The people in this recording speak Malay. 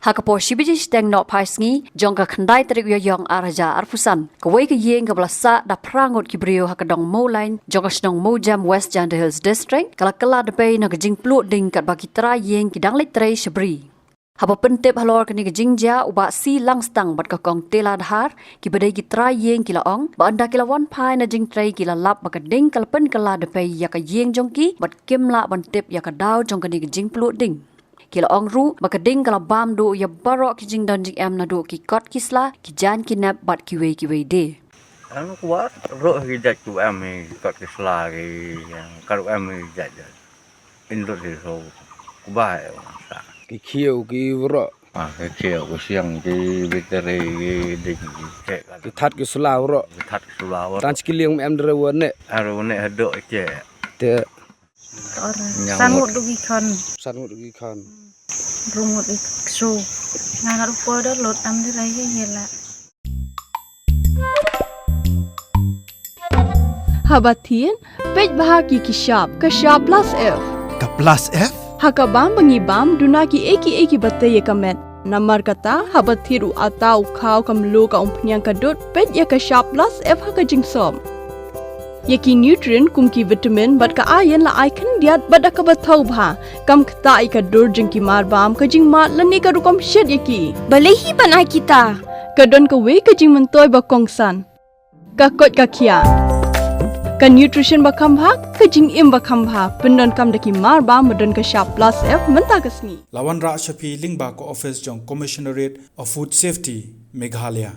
Hakapo shibijis deng no paisngi jongka khandai terik yoyong araja arfusan. Kawai ke yeng ke belasa da prangot kibrio hakadong Molain jongka snong Mojam West Janda Hills District kala depay na gajing pluk ding kat bagi tera yeng kidang litray shabri. Hapa pentip halor kini gajingja uba si langstang bat kakong tela dahar ki badai ki tera yeng kila ong ba anda kila wan pai na jing tray kila lap baka ding kalpen kala depay yaka yeng jongki bat kimla bantip yaka daw jongka ni gajing pluk ding. Kila ong ru baka ding kala bam do ya barok ki jing don jing em na do ki kot kisla ki jan kinap bat kiwe de. Ano kuat roh ki jat tu em kot kisla ki yang kalau em jat indut di so kubai sa. Ki khieu ki ro Cái chiều cái xiang cái victory cái đỉnh cái ki that ki sula ro thật là tan ki liang em dre won ne aro ne hado che te sangut dugi kan san gi khan rumut ikso ngangar podo lot am di rai yela Habatin pej bahagi kashab plus F Ka plus F? Hakabam bangibam dunaki eki batay kamet namar kata habathiru atau khaw kamlu ka umpnyang kadut pej ya kashab plus F hakajing som Yaki nutrient kumki vitamin bat ka ayan la icon diat bada ka bathau bha kam khta ika dur jingki marbam kajing mat lani ka rukom shed yaki balehi banai kita kadon ka we kajing mentoy ba kongsan ka kot ka khia ka nutrition ba khambha kajing im ba khambha pendon kam daki marbam madon ka sharp plus F menta kasni Lawan Ra Shafi Lingba ko office jong Commissionerate of Food Safety Meghalaya